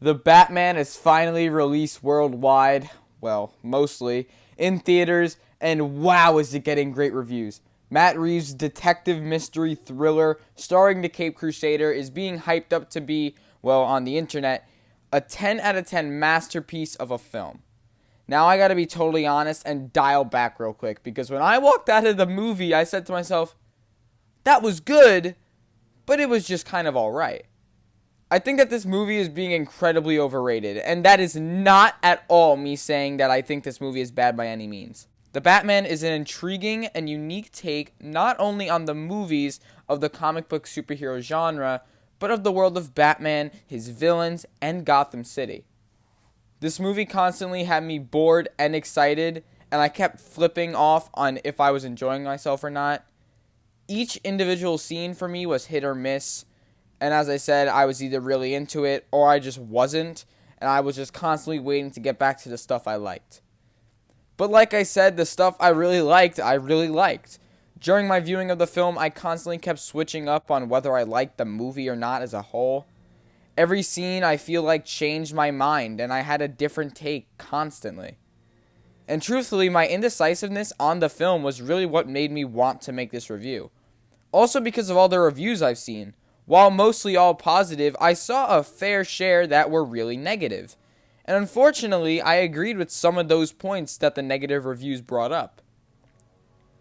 The Batman is finally released worldwide, well, mostly, in theaters, and wow, is it getting great reviews. Matt Reeves' detective mystery thriller starring the Cape Crusader is being hyped up to be, well, on the internet, a 10 out of 10 masterpiece of a film. Now I gotta be totally honest and dial back real quick, because when I walked out of the movie, I said to myself, that was good, but it was just kind of alright. I think that this movie is being incredibly overrated, and that is not at all me saying that I think this movie is bad by any means. The Batman is an intriguing and unique take not only on the movies of the comic book superhero genre, but of the world of Batman, his villains, and Gotham City. This movie constantly had me bored and excited, and I kept flipping off on if I was enjoying myself or not. Each individual scene for me was hit or miss, and as I said, I was either really into it or I just wasn't, and I was just constantly waiting to get back to the stuff I liked. But like I said, the stuff I really liked, I really liked. During my viewing of the film, I constantly kept switching up on whether I liked the movie or not as a whole. Every scene I feel like changed my mind, and I had a different take constantly. And truthfully, my indecisiveness on the film was really what made me want to make this review. Also because of all the reviews I've seen. While mostly all positive, I saw a fair share that were really negative. And unfortunately, I agreed with some of those points that the negative reviews brought up.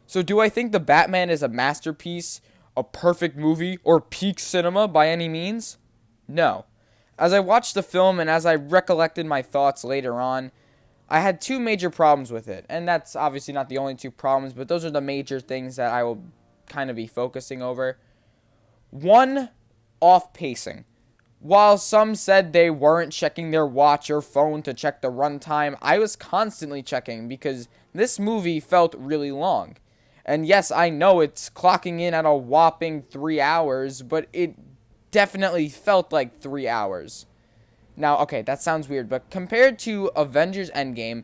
So do I think The Batman is a masterpiece, a perfect movie, or peak cinema by any means? No. As I watched the film and as I recollected my thoughts later on, I had two major problems with it. And that's obviously not the only two problems, but those are the major things that I will kind of be focusing over. One, off pacing. While some said they weren't checking their watch or phone to check the runtime, I was constantly checking because this movie felt really long. And yes, I know it's clocking in at a whopping 3 hours, but it definitely felt like 3 hours. Now, okay, that sounds weird, but compared to Avengers Endgame,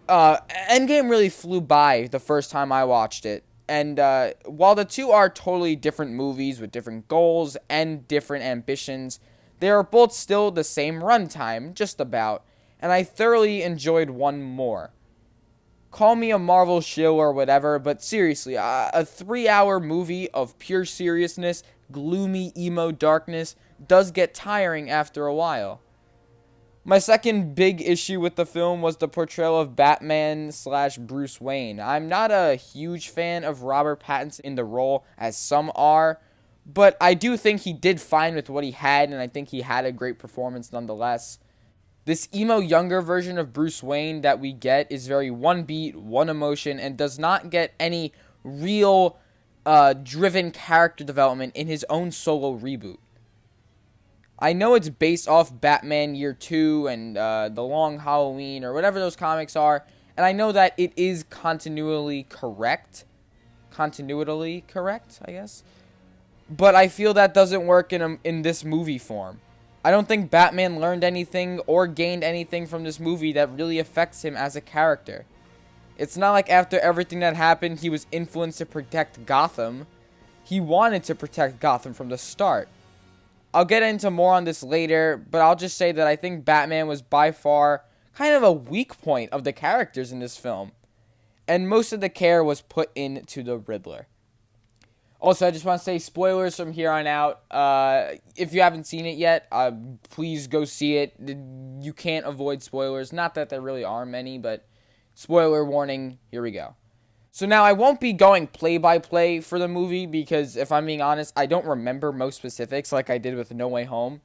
Endgame really flew by the first time I watched it. And while the two are totally different movies with different goals and different ambitions, they are both still the same runtime, just about, and I thoroughly enjoyed one more. Call me a Marvel shill or whatever, but seriously, a 3 hour movie of pure seriousness, gloomy emo darkness, does get tiring after a while. My second big issue with the film was the portrayal of Batman slash Bruce Wayne. I'm not a huge fan of Robert Pattinson in the role, as some are, but I do think he did fine with what he had, and I think he had a great performance nonetheless. This emo younger version of Bruce Wayne that we get is very one beat, one emotion, and does not get any real driven character development in his own solo reboot. I know it's based off Batman Year 2 and The Long Halloween or whatever those comics are, and I know that it is continually correct. Continually correct, I guess. But I feel that doesn't work in this movie form. I don't think Batman learned anything or gained anything from this movie that really affects him as a character. It's not like after everything that happened, he was influenced to protect Gotham. He wanted to protect Gotham from the start. I'll get into more on this later, but I'll just say that I think Batman was by far kind of a weak point of the characters in this film. And most of the care was put into the Riddler. Also, I just want to say spoilers from here on out. If you haven't seen it yet, please go see it. You can't avoid spoilers. Not that there really are many, but spoiler warning, here we go. So now I won't be going play-by-play for the movie because, if I'm being honest, I don't remember most specifics like I did with No Way Home.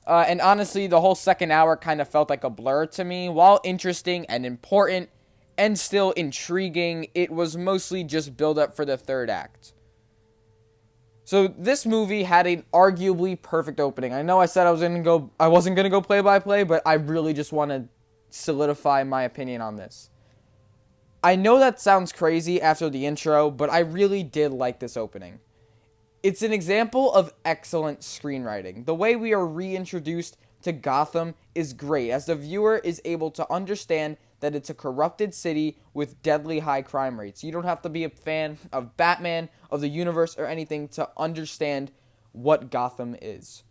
And honestly, the whole second hour kind of felt like a blur to me. While interesting and important and still intriguing, it was mostly just build-up for the third act. So this movie had an arguably perfect opening. I know I said I wasn't gonna go play by play, but I really just want to solidify my opinion on this. I know that sounds crazy after the intro, but I really did like this opening. It's an example of excellent screenwriting. The way we are reintroduced to Gotham is great, as the viewer is able to understand that it's a corrupted city with deadly high crime rates. You don't have to be a fan of Batman, of the universe, or anything to understand what Gotham is.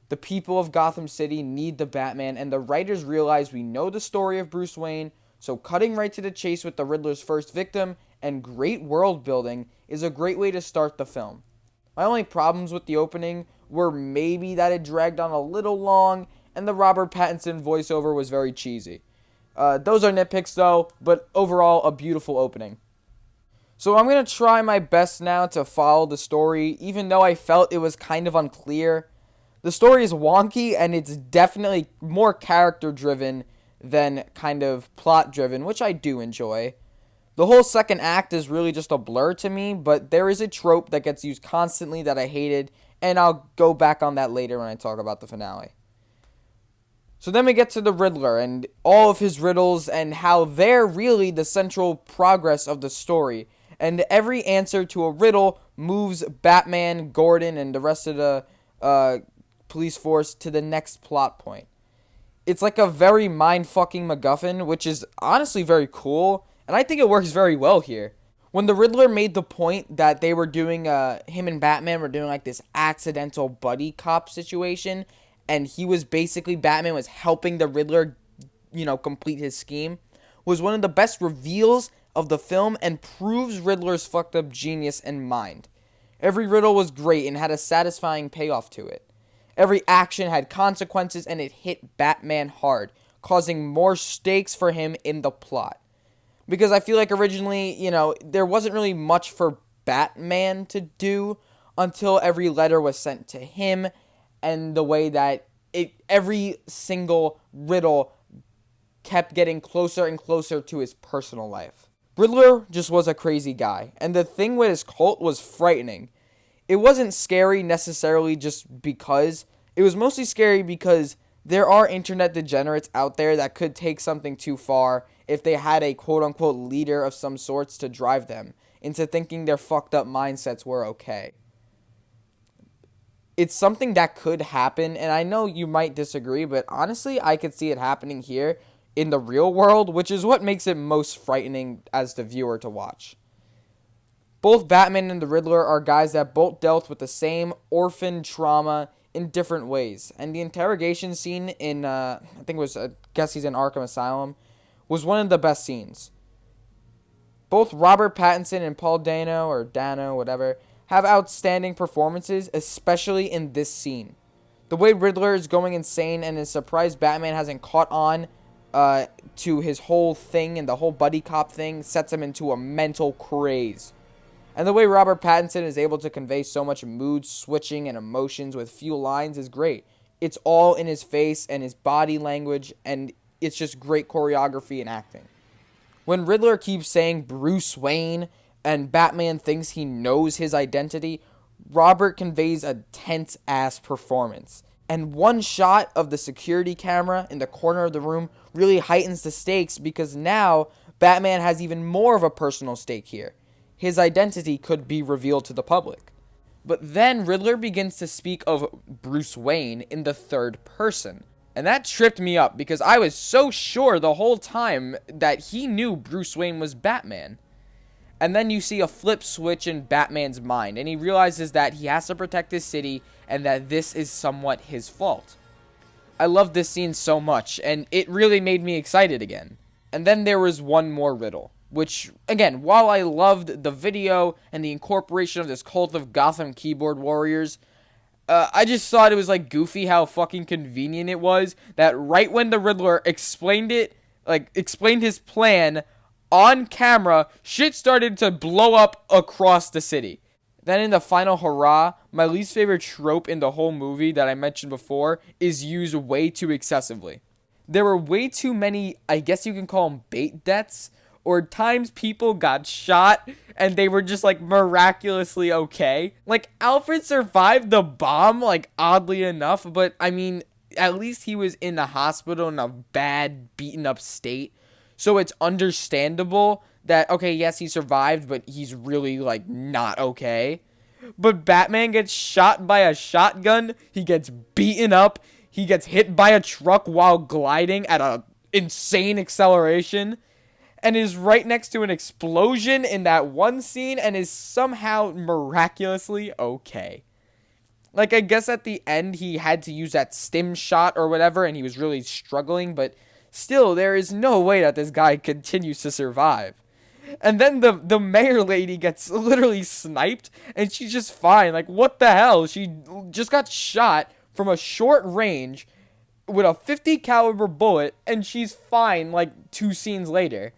The people of Gotham City need the Batman, and the writers realize we know the story of Bruce Wayne, so cutting right to the chase with the Riddler's first victim and great world building is a great way to start the film. My only problems with the opening were maybe that it dragged on a little long and the Robert Pattinson voiceover was very cheesy. Those are nitpicks though, but overall a beautiful opening. So I'm going to try my best now to follow the story, even though I felt it was kind of unclear. The story is wonky and it's definitely more character driven than kind of plot driven, which I do enjoy. The whole second act is really just a blur to me, but there is a trope that gets used constantly that I hated, and I'll go back on that later when I talk about the finale. So then we get to the Riddler and all of his riddles and how they're really the central progress of the story. And every answer to a riddle moves Batman, Gordon, and the rest of the police force to the next plot point. It's like a very mind-fucking MacGuffin, which is honestly very cool, and I think it works very well here. When the Riddler made the point that they were doing, him and Batman were doing like this accidental buddy cop situation, and he was basically, Batman was helping the Riddler, complete his scheme, was one of the best reveals of the film and proves Riddler's fucked up genius and mind. Every riddle was great and had a satisfying payoff to it. Every action had consequences and it hit Batman hard, causing more stakes for him in the plot. Because I feel like originally, there wasn't really much for Batman to do until every letter was sent to him, and the way that every single riddle kept getting closer and closer to his personal life. Riddler just was a crazy guy, and the thing with his cult was frightening. It wasn't scary necessarily just because. It was mostly scary because there are internet degenerates out there that could take something too far if they had a quote-unquote leader of some sorts to drive them into thinking their fucked up mindsets were okay. It's something that could happen, and I know you might disagree, but honestly, I could see it happening here in the real world, which is what makes it most frightening as the viewer to watch. Both Batman and the Riddler are guys that both dealt with the same orphan trauma in different ways, and the interrogation scene in, I guess he's in Arkham Asylum, was one of the best scenes. Both Robert Pattinson and Paul Dano, or Dano, whatever, have outstanding performances, especially in this scene. The way Riddler is going insane and is surprised Batman hasn't caught on to his whole thing and the whole buddy cop thing sets him into a mental craze. And the way Robert Pattinson is able to convey so much mood switching and emotions with few lines is great. It's all in his face and his body language, and it's just great choreography and acting. When Riddler keeps saying Bruce Wayne and Batman thinks he knows his identity, Robert conveys a tense-ass performance. And one shot of the security camera in the corner of the room really heightens the stakes because now Batman has even more of a personal stake here. His identity could be revealed to the public. But then Riddler begins to speak of Bruce Wayne in the third person. And that tripped me up because I was so sure the whole time that he knew Bruce Wayne was Batman. And then you see a flip switch in Batman's mind, and he realizes that he has to protect his city and that this is somewhat his fault. I love this scene so much, and it really made me excited again. And then there was one more riddle, which, again, while I loved the video and the incorporation of this cult of Gotham keyboard warriors, I just thought it was like goofy how fucking convenient it was that right when the Riddler explained his plan on camera, shit started to blow up across the city. Then in the final hurrah, my least favorite trope in the whole movie that I mentioned before is used way too excessively. There were way too many, I guess you can call them bait deaths, or times people got shot and they were just like miraculously okay. Like Alfred survived the bomb, like oddly enough, but I mean, at least he was in the hospital in a bad, beaten up state. So it's understandable that, okay, yes, he survived, but he's really, like, not okay. But Batman gets shot by a shotgun, he gets beaten up, he gets hit by a truck while gliding at an insane acceleration, and is right next to an explosion in that one scene, and is somehow miraculously okay. Like, I guess at the end he had to use that stim shot or whatever, and he was really struggling, but still, there is no way that this guy continues to survive. And then the mayor lady gets literally sniped, and she's just fine. Like, what the hell? She just got shot from a short range with a 50 caliber bullet, and she's fine, like, 2 scenes later.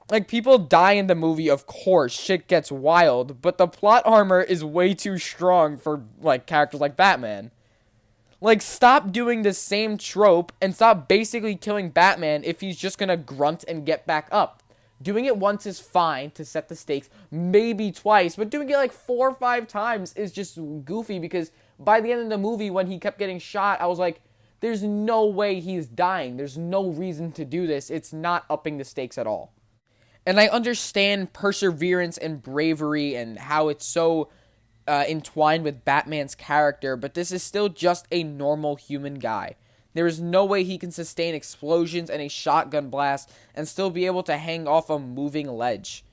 Like, people die in the movie, of course, shit gets wild, but the plot armor is way too strong for, like, characters like Batman. Like, stop doing the same trope and stop basically killing Batman if he's just gonna grunt and get back up. Doing it once is fine to set the stakes, maybe twice, but doing it like 4 or 5 times is just goofy, because by the end of the movie, when he kept getting shot, I was like, there's no way he's dying. There's no reason to do this. It's not upping the stakes at all. And I understand perseverance and bravery and how it's so entwined with Batman's character, but this is still just a normal human guy. There is no way he can sustain explosions and a shotgun blast and still be able to hang off a moving ledge.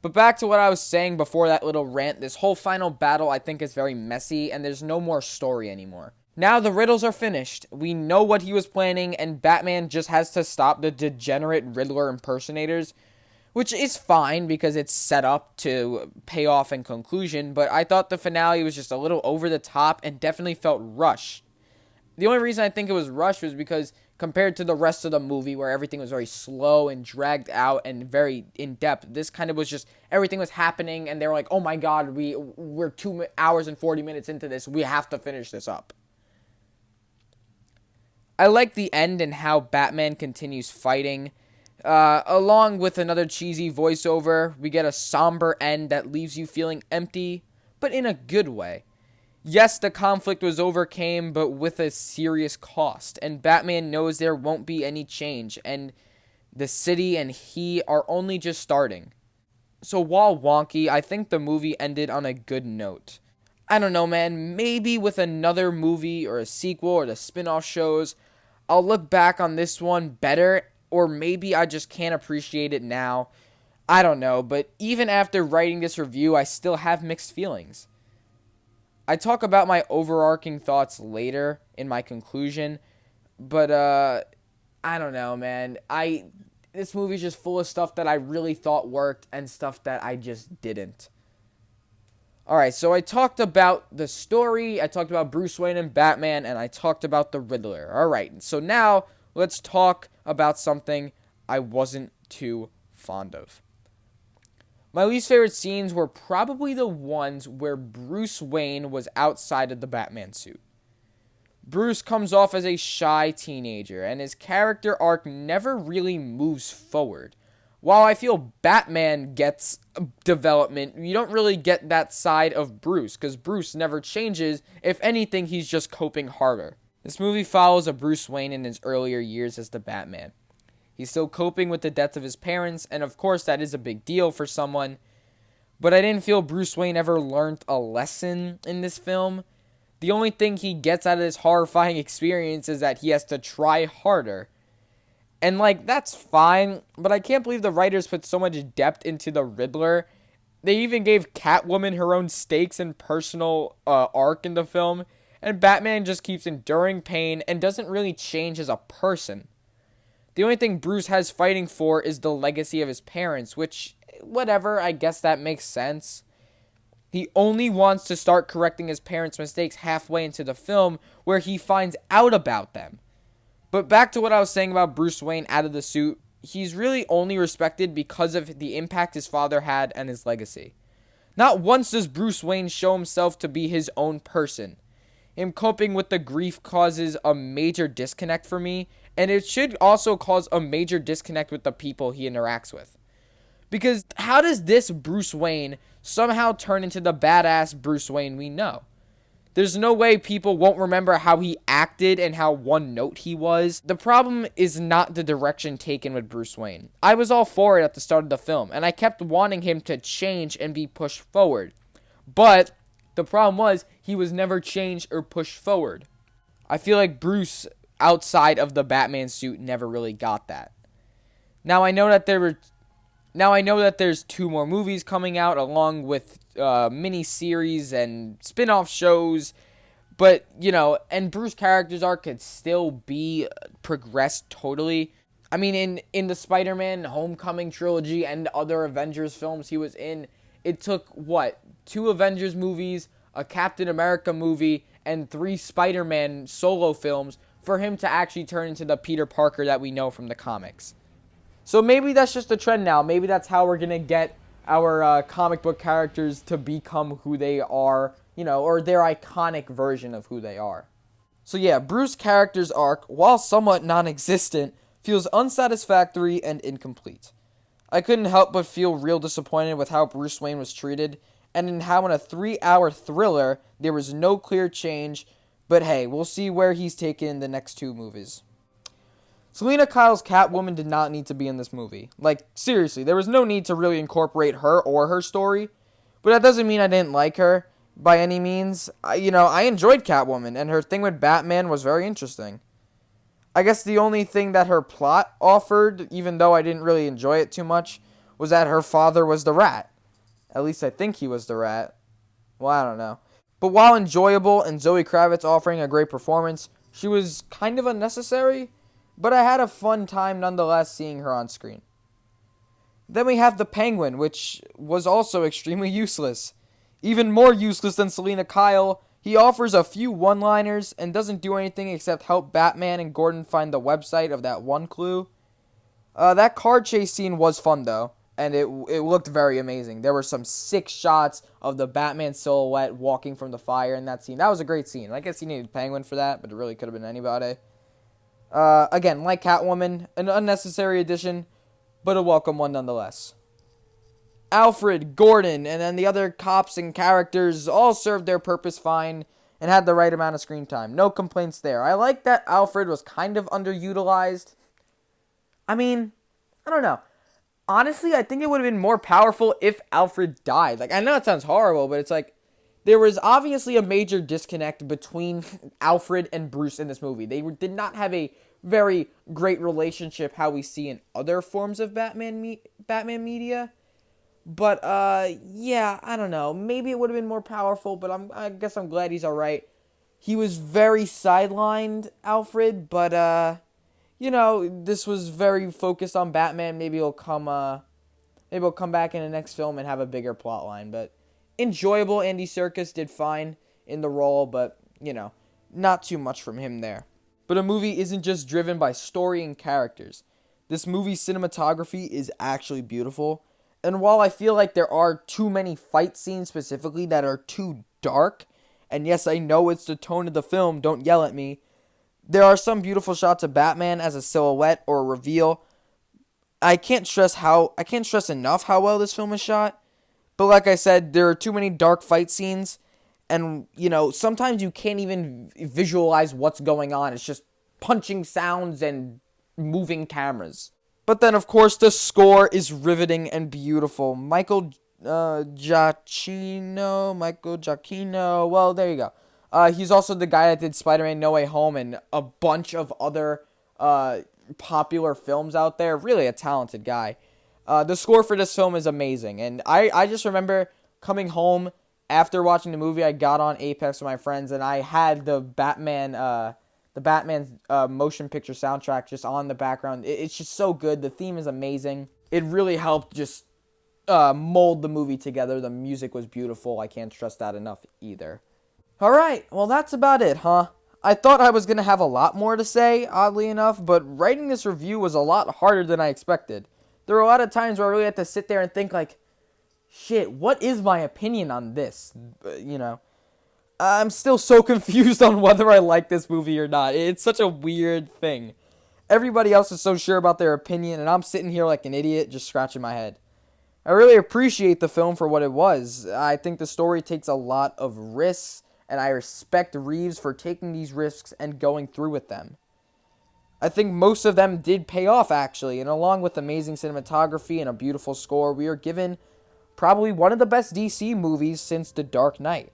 But back to what I was saying before that little rant, this whole final battle I think is very messy, and there's no more story anymore. Now the riddles are finished. We know what he was planning, and Batman just has to stop the degenerate Riddler impersonators, which is fine because it's set up to pay off in conclusion, but I thought the finale was just a little over the top and definitely felt rushed. The only reason I think it was rushed was because compared to the rest of the movie, where everything was very slow and dragged out and very in-depth, this kind of was just, everything was happening and they were like, oh my god, we're 2 hours and 40 minutes into this, we have to finish this up. I like the end and how Batman continues fighting. Along with another cheesy voiceover, we get a somber end that leaves you feeling empty, but in a good way. Yes, the conflict was overcame, but with a serious cost, and Batman knows there won't be any change, and the city and he are only just starting. So while wonky, I think the movie ended on a good note. I don't know, man, maybe with another movie or a sequel or the spin-off shows, I'll look back on this one better, or maybe I just can't appreciate it now. I don't know, but even after writing this review, I still have mixed feelings. I talk about my overarching thoughts later in my conclusion, but I don't know, man. This movie's just full of stuff that I really thought worked and stuff that I just didn't. Alright, so I talked about the story, I talked about Bruce Wayne and Batman, and I talked about the Riddler. Alright, so now let's talk about something I wasn't too fond of. My least favorite scenes were probably the ones where Bruce Wayne was outside of the Batman suit. Bruce comes off as a shy teenager, and his character arc never really moves forward. While I feel Batman gets development, you don't really get that side of Bruce, because Bruce never changes. If anything, he's just coping harder. This movie follows a Bruce Wayne in his earlier years as the Batman. He's still coping with the death of his parents, and of course that is a big deal for someone, but I didn't feel Bruce Wayne ever learned a lesson in this film. The only thing he gets out of this horrifying experience is that he has to try harder. And, like, that's fine, but I can't believe the writers put so much depth into the Riddler. They even gave Catwoman her own stakes and personal arc in the film, and Batman just keeps enduring pain and doesn't really change as a person. The only thing Bruce has fighting for is the legacy of his parents, which, whatever, I guess that makes sense. He only wants to start correcting his parents' mistakes halfway into the film, where he finds out about them. But back to what I was saying about Bruce Wayne out of the suit, he's really only respected because of the impact his father had and his legacy. Not once does Bruce Wayne show himself to be his own person. Him coping with the grief causes a major disconnect for me, and it should also cause a major disconnect with the people he interacts with. Because how does this Bruce Wayne somehow turn into the badass Bruce Wayne we know? There's no way people won't remember how he acted and how one note he was. The problem is not the direction taken with Bruce Wayne. I was all for it at the start of the film, and I kept wanting him to change and be pushed forward. But the problem was, he was never changed or pushed forward. I feel like Bruce, outside of the Batman suit, never really got that. Now, I know that Now, I know that there's 2 more movies coming out along with mini-series and spin-off shows, but, and Bruce's character's arc could still be progressed totally. I mean, in the Spider-Man Homecoming trilogy and other Avengers films he was in, it took, 2 Avengers movies, a Captain America movie, and 3 Spider-Man solo films for him to actually turn into the Peter Parker that we know from the comics. So maybe that's just a trend now. Maybe that's how we're going to get our comic book characters to become who they are, or their iconic version of who they are. So yeah, Bruce's character's arc, while somewhat non-existent, feels unsatisfactory and incomplete. I couldn't help but feel real disappointed with how Bruce Wayne was treated, and in how in a 3-hour thriller, there was no clear change, but hey, we'll see where he's taken in the next 2 movies. Selina Kyle's Catwoman did not need to be in this movie. Like, seriously, there was no need to really incorporate her or her story, but that doesn't mean I didn't like her by any means. I enjoyed Catwoman, and her thing with Batman was very interesting. I guess the only thing that her plot offered, even though I didn't really enjoy it too much, was that her father was the Rat. At least I think he was the Rat. Well, I don't know. But while enjoyable and Zoe Kravitz offering a great performance, she was kind of unnecessary, but I had a fun time nonetheless seeing her on screen. Then we have the Penguin, which was also extremely useless. Even more useless than Selina Kyle, he offers a few one-liners and doesn't do anything except help Batman and Gordon find the website of that one clue. That car chase scene was fun, though, and it looked very amazing. There were some sick shots of the Batman silhouette walking from the fire in that scene. That was a great scene. I guess he needed Penguin for that, but it really could have been anybody. Again, like Catwoman, an unnecessary addition, but a welcome one nonetheless. Alfred, Gordon, and then the other cops and characters all served their purpose fine and had the right amount of screen time. No complaints there. I like that Alfred was kind of underutilized. I mean, I don't know. Honestly, I think it would have been more powerful if Alfred died. Like, I know it sounds horrible, but it's like, there was obviously a major disconnect between Alfred and Bruce in this movie. They did not have a very great relationship how we see in other forms of Batman media. But, yeah, I don't know. Maybe it would have been more powerful, but I guess I'm glad he's alright. He was very sidelined, Alfred, but, this was very focused on Batman. Maybe he'll come back in the next film and have a bigger plot line, but enjoyable. Andy Serkis did fine in the role, but, not too much from him there. But a movie isn't just driven by story and characters. This movie's cinematography is actually beautiful. And while I feel like there are too many fight scenes specifically that are too dark, and yes, I know it's the tone of the film, don't yell at me, there are some beautiful shots of Batman as a silhouette or a reveal. I can't stress enough how well this film is shot. But like I said, there are too many dark fight scenes, and, sometimes you can't even visualize what's going on. It's just punching sounds and moving cameras. But then, of course, the score is riveting and beautiful. Michael Giacchino. Well, there you go. He's also the guy that did Spider-Man No Way Home and a bunch of other popular films out there. Really a talented guy. The score for this film is amazing. And I just remember coming home after watching the movie. I got on Apex with my friends, and I had the Batman motion picture soundtrack just on the background. It's just so good. The theme is amazing. It really helped just mold the movie together. The music was beautiful. I can't stress that enough either. Alright, well that's about it, huh? I thought I was going to have a lot more to say, oddly enough, but writing this review was a lot harder than I expected. There were a lot of times where I really had to sit there and think like, shit, what is my opinion on this? I'm still so confused on whether I like this movie or not. It's such a weird thing. Everybody else is so sure about their opinion, and I'm sitting here like an idiot just scratching my head. I really appreciate the film for what it was. I think the story takes a lot of risks, and I respect Reeves for taking these risks and going through with them. I think most of them did pay off, actually, and along with amazing cinematography and a beautiful score, we are given probably one of the best DC movies since The Dark Knight.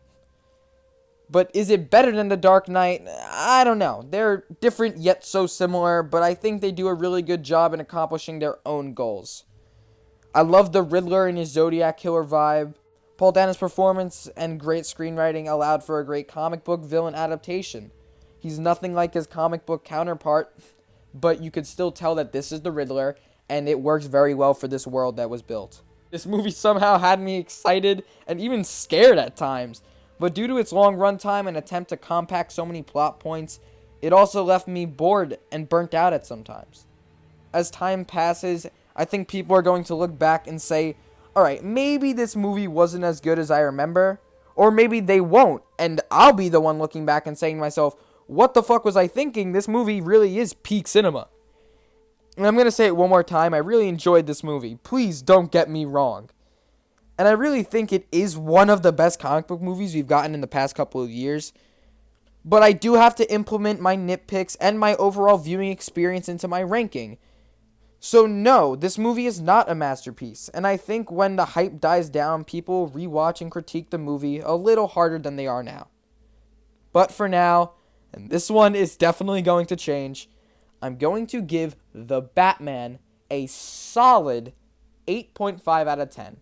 But is it better than The Dark Knight? I don't know. They're different yet so similar, but I think they do a really good job in accomplishing their own goals. I love the Riddler and his Zodiac Killer vibe. Paul Dano's performance and great screenwriting allowed for a great comic book villain adaptation. He's nothing like his comic book counterpart, but you could still tell that this is the Riddler, and it works very well for this world that was built. This movie somehow had me excited and even scared at times, but due to its long runtime and attempt to compact so many plot points, it also left me bored and burnt out at some times. As time passes, I think people are going to look back and say, alright, maybe this movie wasn't as good as I remember, or maybe they won't, and I'll be the one looking back and saying to myself, what the fuck was I thinking? This movie really is peak cinema. And I'm going to say it one more time, I really enjoyed this movie. Please don't get me wrong. And I really think it is one of the best comic book movies we've gotten in the past couple of years. But I do have to implement my nitpicks and my overall viewing experience into my ranking. So no, this movie is not a masterpiece. And I think when the hype dies down, people rewatch and critique the movie a little harder than they are now. But for now, and this one is definitely going to change, I'm going to give The Batman a solid 8.5 out of 10.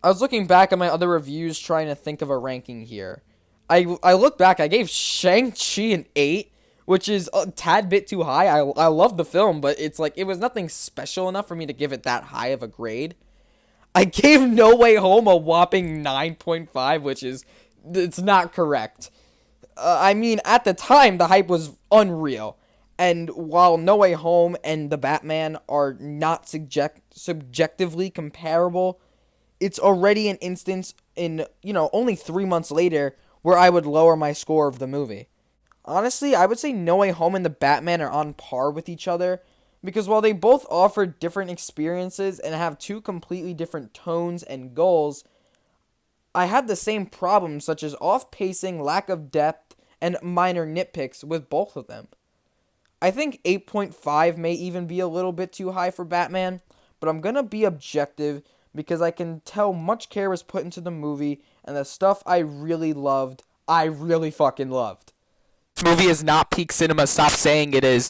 I was looking back at my other reviews trying to think of a ranking here. I look back, I gave Shang-Chi an 8, which is a tad bit too high. I love the film, but it's like it was nothing special enough for me to give it that high of a grade. I gave No Way Home a whopping 9.5, which is, it's not correct. I mean, at the time, the hype was unreal. And while No Way Home and The Batman are not subjectively comparable, it's already an instance in, only 3 months later where I would lower my score of the movie. Honestly, I would say No Way Home and The Batman are on par with each other, because while they both offer different experiences and have two completely different tones and goals, I had the same problems such as off-pacing, lack of depth, and minor nitpicks with both of them. I think 8.5 may even be a little bit too high for Batman, but I'm gonna be objective because I can tell much care was put into the movie, and the stuff I really loved, I really fucking loved. This movie is not peak cinema, stop saying it is.